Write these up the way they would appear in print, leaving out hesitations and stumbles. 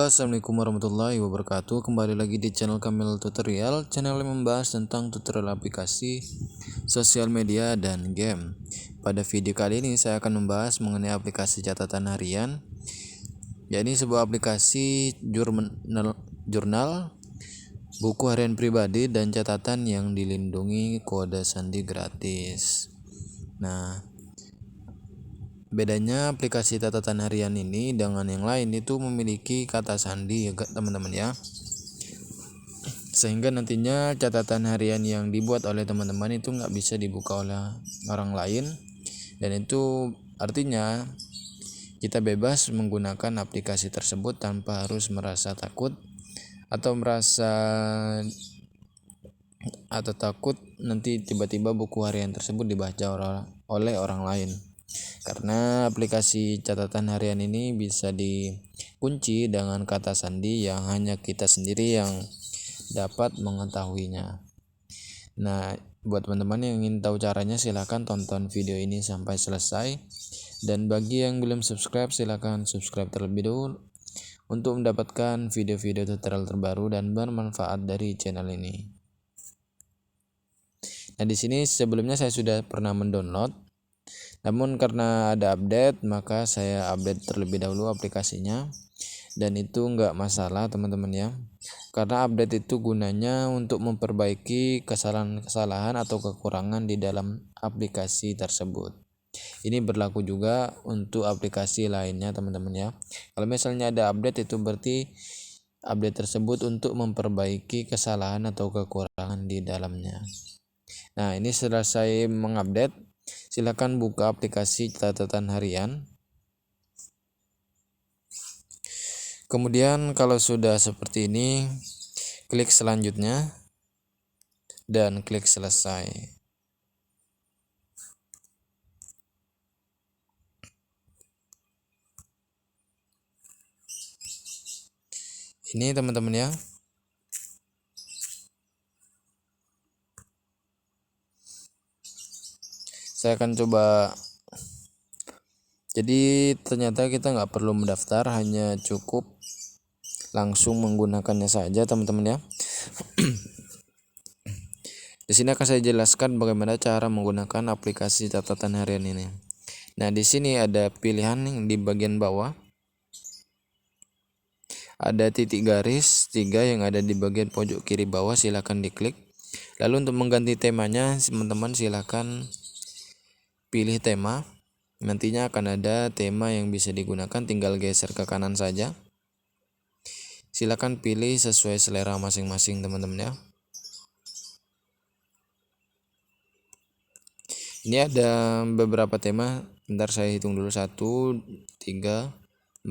Assalamualaikum warahmatullahi wabarakatuh. Kembali lagi di channel Kamil Tutorial, channel yang membahas tentang tutorial aplikasi sosial media dan game. Pada video kali ini saya akan membahas mengenai aplikasi catatan harian, yakni sebuah aplikasi jurnal, buku harian pribadi dan catatan yang dilindungi kode sandi gratis. Nah, bedanya aplikasi catatan harian ini dengan yang lain itu memiliki kata sandi ya teman-teman ya. Sehingga nantinya catatan harian yang dibuat oleh teman-teman itu nggak bisa dibuka oleh orang lain. Dan itu artinya kita bebas menggunakan aplikasi tersebut tanpa harus merasa takut atau takut nanti tiba-tiba buku harian tersebut dibaca oleh orang lain. Karena aplikasi catatan harian ini bisa dikunci dengan kata sandi yang hanya kita sendiri yang dapat mengetahuinya. Nah, buat teman-teman yang ingin tahu caranya silahkan tonton video ini sampai selesai. Dan bagi yang belum subscribe silahkan subscribe terlebih dahulu untuk mendapatkan video-video tutorial terbaru dan bermanfaat dari channel ini. Nah, di sini sebelumnya saya sudah pernah mendownload. Namun karena ada update, maka saya update terlebih dahulu aplikasinya. Dan itu enggak masalah teman-teman ya. Karena update itu gunanya untuk memperbaiki kesalahan-kesalahan atau kekurangan di dalam aplikasi tersebut. Ini berlaku juga untuk aplikasi lainnya teman-teman ya. Kalau misalnya ada update itu berarti update tersebut untuk memperbaiki kesalahan atau kekurangan di dalamnya. Nah, ini selesai mengupdate, silakan buka aplikasi catatan harian. Kemudian kalau sudah seperti ini, klik selanjutnya dan klik selesai. Ini teman-teman ya. Saya akan coba. Jadi ternyata kita nggak perlu mendaftar, hanya cukup langsung menggunakannya saja teman-teman ya. Di sini akan saya jelaskan bagaimana cara menggunakan aplikasi catatan harian ini. Nah, di sini ada pilihan yang di bagian bawah. Ada titik garis 3 yang ada di bagian pojok kiri bawah, silakan diklik. Lalu untuk mengganti temanya, teman-teman silakan pilih tema. Nantinya akan ada tema yang bisa digunakan, tinggal geser ke kanan saja. Silakan pilih sesuai selera masing-masing teman-teman ya. Ini ada beberapa tema, bentar saya hitung dulu. 1, 3,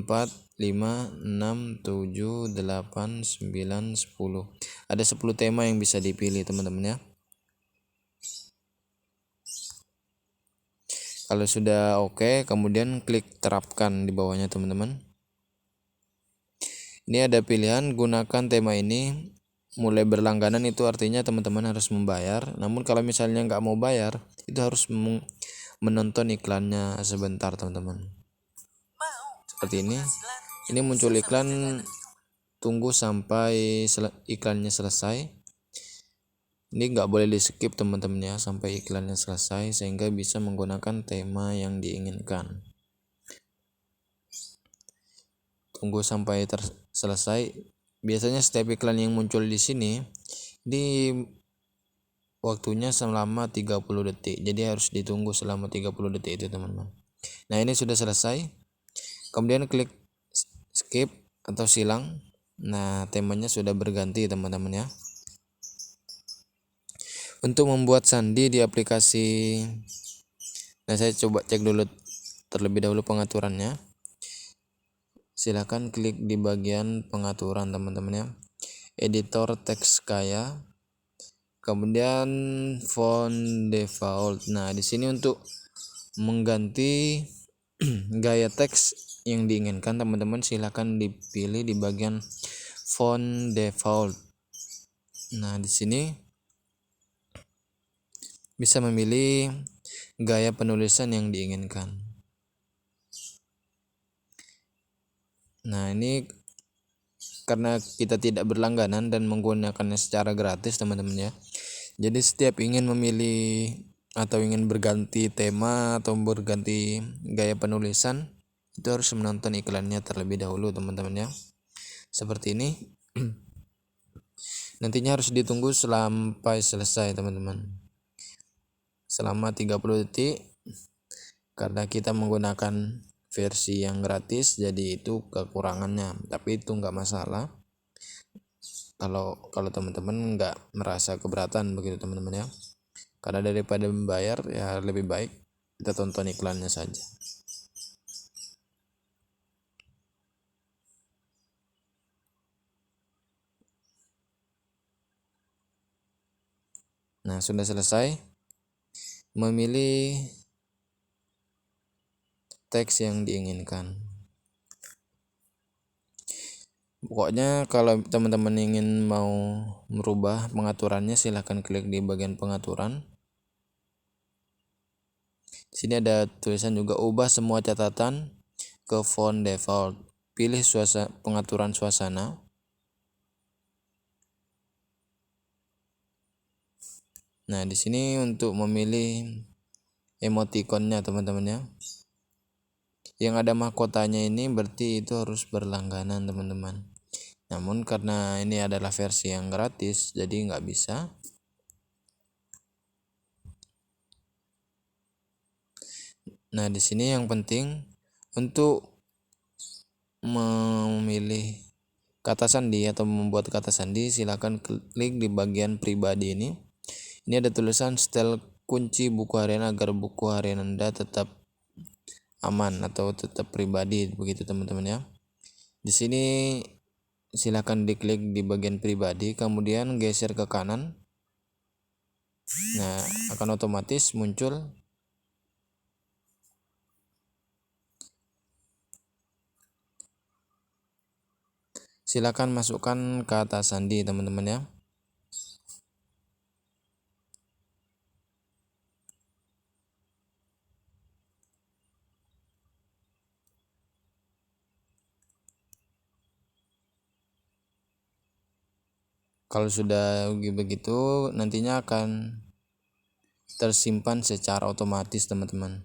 4, 5, 6, 7, 8, 9, 10. Ada 10 tema yang bisa dipilih teman-teman ya. Kalau sudah oke, kemudian klik terapkan di bawahnya teman-teman. Ini ada pilihan gunakan tema ini mulai berlangganan, itu artinya teman-teman harus membayar. Namun kalau misalnya nggak mau bayar, itu harus menonton iklannya sebentar teman-teman. Seperti ini. Ini muncul iklan, tunggu sampai iklannya selesai. Ini nggak boleh di skip teman-teman ya sampai iklannya selesai, sehingga bisa menggunakan tema yang diinginkan. Tunggu sampai selesai. Biasanya setiap iklan yang muncul di sini di waktunya selama 30 detik. Jadi harus ditunggu selama 30 detik itu teman-teman. Nah, ini sudah selesai. Kemudian klik skip atau silang. Nah, temanya sudah berganti teman-teman ya. Untuk membuat sandi di aplikasi, nah saya coba cek dulu terlebih dahulu pengaturannya. Silakan klik di bagian pengaturan teman-teman ya. Editor teks kaya. Kemudian font default. Nah, di sini untuk mengganti gaya teks yang diinginkan teman-teman silakan dipilih di bagian font default. Nah, di sini bisa memilih gaya penulisan yang diinginkan. Nah, ini karena kita tidak berlangganan dan menggunakannya secara gratis teman-teman ya. Jadi setiap ingin memilih atau ingin berganti tema atau berganti gaya penulisan itu harus menonton iklannya terlebih dahulu teman-teman ya. Seperti ini. Nantinya harus ditunggu sampai selesai teman-teman. Selama 30 detik karena kita menggunakan versi yang gratis jadi itu kekurangannya, tapi itu nggak masalah kalau teman-teman nggak merasa keberatan begitu teman-teman ya, karena daripada membayar ya lebih baik kita tonton iklannya saja. Nah, sudah selesai memilih teks yang diinginkan. Pokoknya kalau teman-teman ingin mau merubah pengaturannya silahkan klik di bagian pengaturan. Di sini ada tulisan juga ubah semua catatan ke font default. Pilih pengaturan suasana. Nah, di sini untuk memilih emoticonnya teman-teman ya. Yang ada mahkotanya ini berarti itu harus berlangganan teman-teman. Namun karena ini adalah versi yang gratis jadi nggak bisa. Nah, di sini yang penting untuk memilih kata sandi atau membuat kata sandi silakan klik di bagian pribadi ini. Ini ada tulisan setel kunci buku harian agar buku harian Anda tetap aman atau tetap pribadi begitu teman-teman ya. Di sini silakan diklik di bagian pribadi, kemudian geser ke kanan. Nah, akan otomatis muncul silakan masukkan kata sandi teman-teman ya. Kalau sudah begitu nantinya akan tersimpan secara otomatis teman-teman.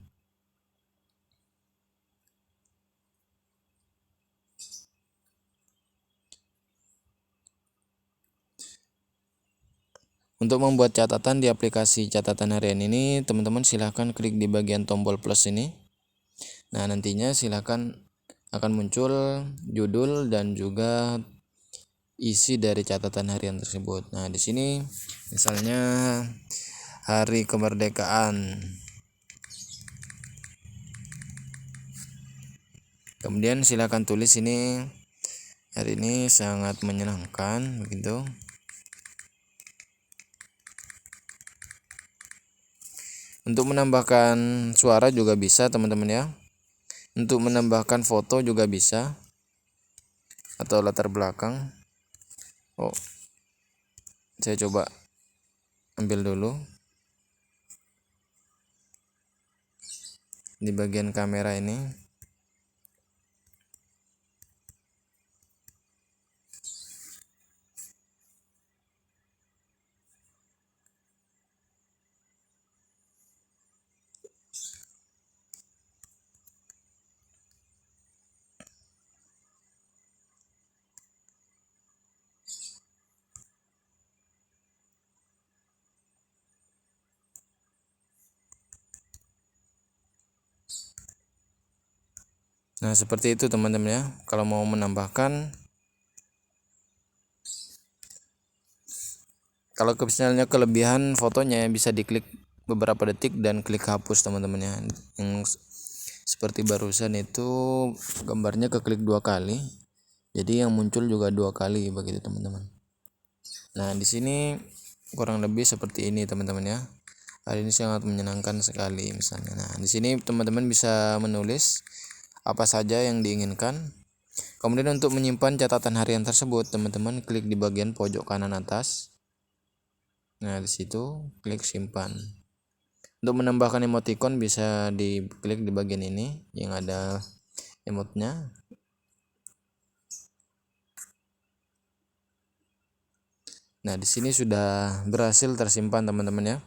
Untuk membuat catatan di aplikasi catatan harian ini teman-teman silahkan klik di bagian tombol plus ini. Nah, nantinya silahkan akan muncul judul dan juga isi dari catatan harian tersebut. Nah, di sini misalnya hari kemerdekaan. Kemudian silakan tulis ini hari ini sangat menyenangkan begitu. Untuk menambahkan suara juga bisa teman-teman ya. Untuk menambahkan foto juga bisa atau latar belakang. Saya coba ambil dulu di bagian kamera ini. Nah, seperti itu teman-teman ya. Kalau mau menambahkan, kalau misalnya kelebihan fotonya bisa diklik beberapa detik dan klik hapus teman-teman ya. Yang seperti barusan itu gambarnya keklik 2 kali. Jadi yang muncul juga 2 kali begitu teman-teman. Nah, di sini kurang lebih seperti ini teman-teman ya. Hari ini sangat menyenangkan sekali misalnya. Nah, di sini teman-teman bisa menulis apa saja yang diinginkan. Kemudian untuk menyimpan catatan harian tersebut, teman-teman klik di bagian pojok kanan atas. Nah, di situ klik simpan. Untuk menambahkan emoticon bisa diklik di bagian ini yang ada emotnya. Nah, di sini sudah berhasil tersimpan teman-teman ya.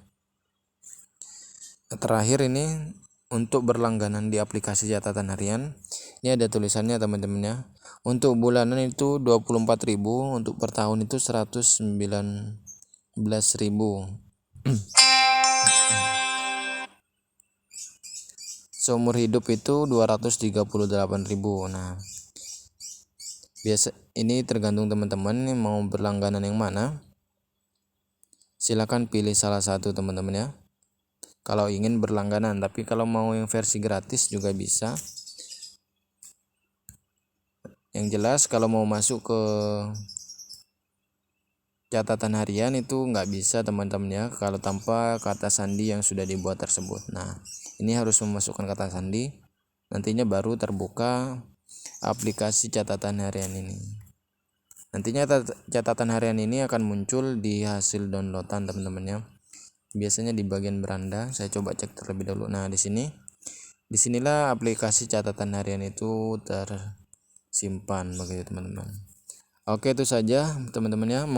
Terakhir ini untuk berlangganan di aplikasi catatan harian, ini ada tulisannya teman-teman ya. Untuk bulanan itu 24.000, untuk per tahun itu 119.000. Seumur hidup itu 238.000. Nah, biasa ini tergantung teman-teman nih mau berlangganan yang mana. Silakan pilih salah satu teman-teman ya. Kalau ingin berlangganan, tapi kalau mau yang versi gratis juga bisa. Yang jelas kalau mau masuk ke catatan harian itu nggak bisa teman-teman ya kalau tanpa kata sandi yang sudah dibuat tersebut. Nah, ini harus memasukkan kata sandi, nantinya baru terbuka aplikasi catatan harian ini. Nantinya catatan harian ini akan muncul di hasil downloadan teman-teman ya. Biasanya di bagian beranda. Saya coba cek terlebih dahulu. Nah, disinilah aplikasi catatan harian itu tersimpan begitu teman-teman. Oke, itu saja teman-teman ya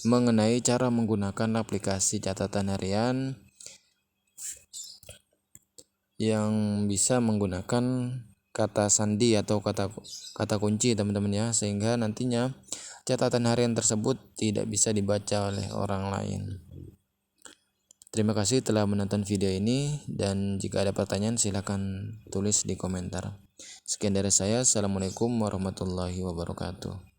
mengenai cara menggunakan aplikasi catatan harian yang bisa menggunakan kata sandi atau kata kunci teman-teman ya, sehingga nantinya catatan harian tersebut tidak bisa dibaca oleh orang lain. Terima kasih telah menonton video ini, dan jika ada pertanyaan silahkan tulis di komentar. Sekian dari saya. Assalamualaikum warahmatullahi wabarakatuh.